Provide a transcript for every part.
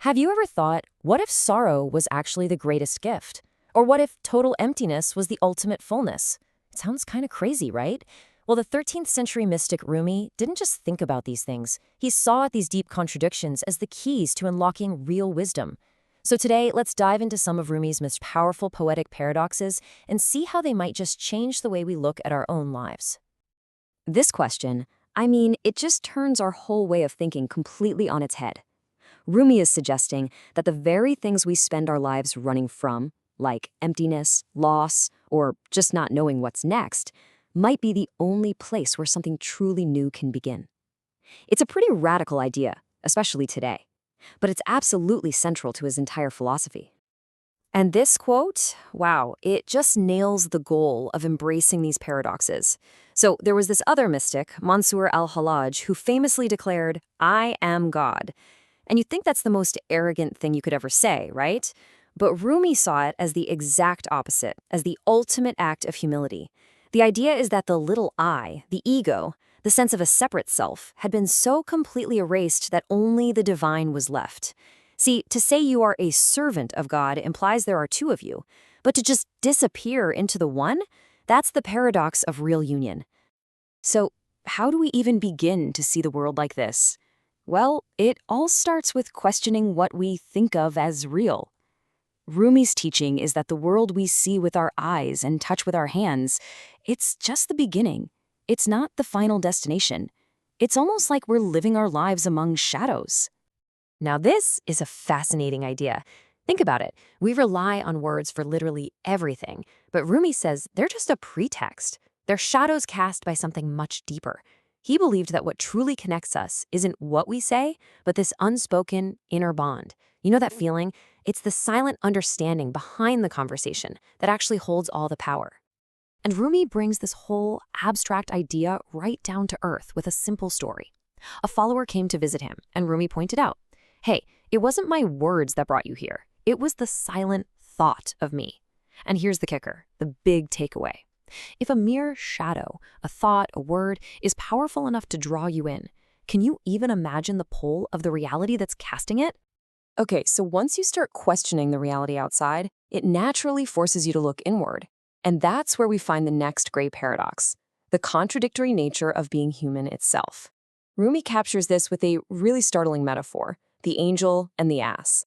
Have you ever thought, what if sorrow was actually the greatest gift? Or what if total emptiness was the ultimate fullness? It sounds kind of crazy, right? Well, the 13th century mystic Rumi didn't just think about these things. He saw these deep contradictions as the keys to unlocking real wisdom. So today, let's dive into some of Rumi's most powerful poetic paradoxes and see how they might just change the way we look at our own lives. This question, it just turns our whole way of thinking completely on its head. Rumi is suggesting that the very things we spend our lives running from, like emptiness, loss, or just not knowing what's next, might be the only place where something truly new can begin. It's a pretty radical idea, especially today, but it's absolutely central to his entire philosophy. And this quote, wow, it just nails the goal of embracing these paradoxes. So there was this other mystic, Mansur al-Hallaj, who famously declared, "I am God." And you'd think that's the most arrogant thing you could ever say, right? But Rumi saw it as the exact opposite, as the ultimate act of humility. The idea is that the little I, the ego, the sense of a separate self, had been so completely erased that only the divine was left. See, to say you are a servant of God implies there are two of you, but to just disappear into the one, that's the paradox of real union. So, how do we even begin to see the world like this? Well, it all starts with questioning what we think of as real. Rumi's teaching is that the world we see with our eyes and touch with our hands, it's just the beginning. It's not the final destination. It's almost like we're living our lives among shadows. Now, this is a fascinating idea. Think about it. We rely on words for literally everything, but Rumi says they're just a pretext. They're shadows cast by something much deeper. He believed that what truly connects us isn't what we say, but this unspoken inner bond. You know that feeling? It's the silent understanding behind the conversation that actually holds all the power. And Rumi brings this whole abstract idea right down to earth with a simple story. A follower came to visit him, and Rumi pointed out, "Hey, it wasn't my words that brought you here. It was the silent thought of me." And here's the kicker, the big takeaway. If a mere shadow, a thought, a word, is powerful enough to draw you in, can you even imagine the pull of the reality that's casting it? Okay, so once you start questioning the reality outside, it naturally forces you to look inward. And that's where we find the next great paradox, the contradictory nature of being human itself. Rumi captures this with a really startling metaphor, the angel and the ass.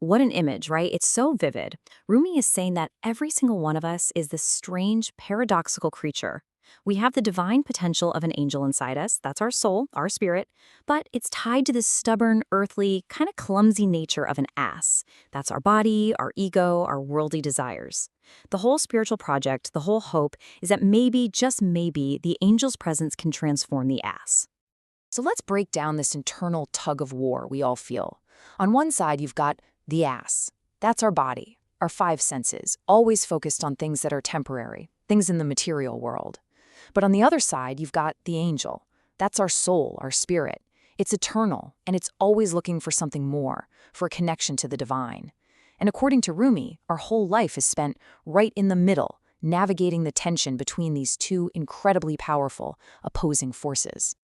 What an image, right? It's so vivid. Rumi is saying that every single one of us is this strange, paradoxical creature. We have the divine potential of an angel inside us, that's our soul, our spirit, but it's tied to this stubborn, earthly, kind of clumsy nature of an ass. That's our body, our ego, our worldly desires. The whole spiritual project, the whole hope, is that maybe, just maybe, the angel's presence can transform the ass. So let's break down this internal tug of war we all feel. On one side, you've got the ass. That's our body, our five senses, always focused on things that are temporary, things in the material world. But on the other side, you've got the angel. That's our soul, our spirit. It's eternal, and it's always looking for something more, for a connection to the divine. And according to Rumi, our whole life is spent right in the middle, navigating the tension between these two incredibly powerful, opposing forces.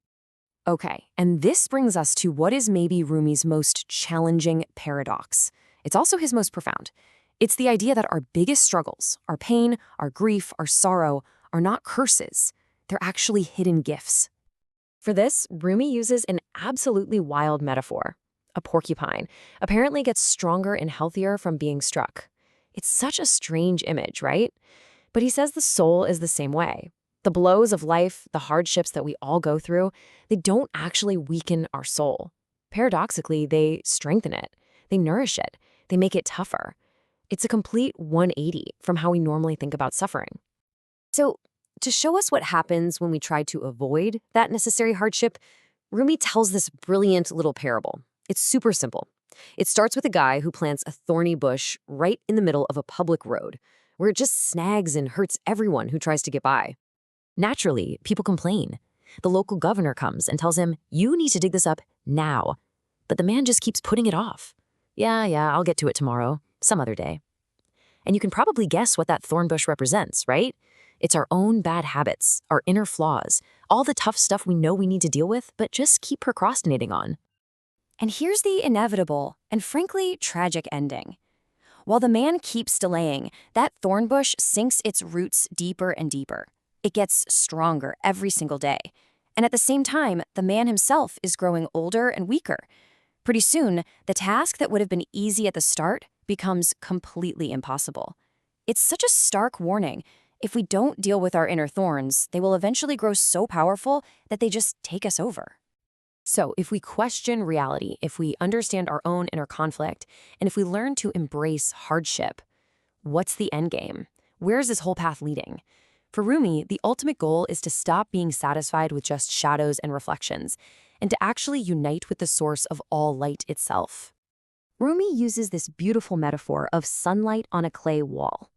Okay, and this brings us to what is maybe Rumi's most challenging paradox. It's also his most profound. It's the idea that our biggest struggles, our pain, our grief, our sorrow, are not curses. They're actually hidden gifts. For this, Rumi uses an absolutely wild metaphor. A porcupine apparently gets stronger and healthier from being struck. It's such a strange image, right? But he says the soul is the same way. The blows of life, the hardships that we all go through, they don't actually weaken our soul. Paradoxically, they strengthen it. They nourish it. They make it tougher. It's a complete 180 from how we normally think about suffering. So, to show us what happens when we try to avoid that necessary hardship, Rumi tells this brilliant little parable. It's super simple. It starts with a guy who plants a thorny bush right in the middle of a public road, where it just snags and hurts everyone who tries to get by. Naturally, people complain. The local governor comes and tells him, "You need to dig this up now." But the man just keeps putting it off. Yeah, I'll get to it tomorrow, some other day. And you can probably guess what that thorn bush represents, right? It's our own bad habits, our inner flaws, all the tough stuff we know we need to deal with, but just keep procrastinating on. And here's the inevitable and frankly tragic ending. While the man keeps delaying, that thorn bush sinks its roots deeper and deeper. It gets stronger every single day. And at the same time, the man himself is growing older and weaker. Pretty soon, the task that would have been easy at the start becomes completely impossible. It's such a stark warning. If we don't deal with our inner thorns, they will eventually grow so powerful that they just take us over. So, if we question reality, if we understand our own inner conflict, and if we learn to embrace hardship, what's the end game? Where is this whole path leading? For Rumi, the ultimate goal is to stop being satisfied with just shadows and reflections, and to actually unite with the source of all light itself. Rumi uses this beautiful metaphor of sunlight on a clay wall.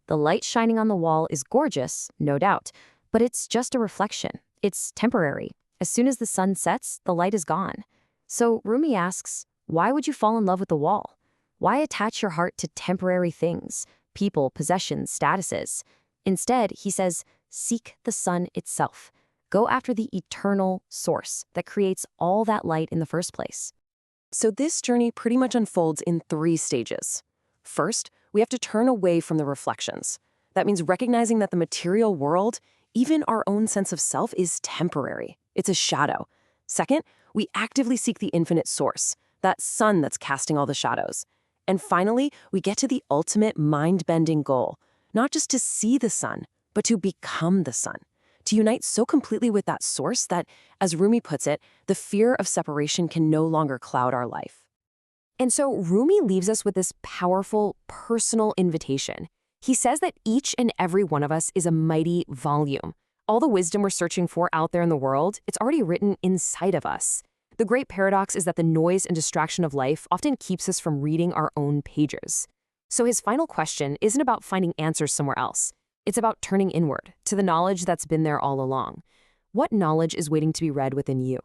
The light shining on the wall is gorgeous, no doubt, but it's just a reflection. It's temporary. As soon as the sun sets, the light is gone. So Rumi asks, why would you fall in love with the wall? Why attach your heart to temporary things, people, possessions, statuses? Instead, he says, seek the sun itself. Go after the eternal source that creates all that light in the first place. So this journey pretty much unfolds in 3 stages. First, we have to turn away from the reflections. That means recognizing that the material world, even our own sense of self, is temporary. It's a shadow. Second, we actively seek the infinite source, that sun that's casting all the shadows. And finally, we get to the ultimate mind-bending goal, not just to see the sun, but to become the sun, to unite so completely with that source that, as Rumi puts it, the fear of separation can no longer cloud our life. And so Rumi leaves us with this powerful, personal invitation. He says that each and every one of us is a mighty volume. All the wisdom we're searching for out there in the world, it's already written inside of us. The great paradox is that the noise and distraction of life often keeps us from reading our own pages. So his final question isn't about finding answers somewhere else. It's about turning inward, to the knowledge that's been there all along. What knowledge is waiting to be read within you?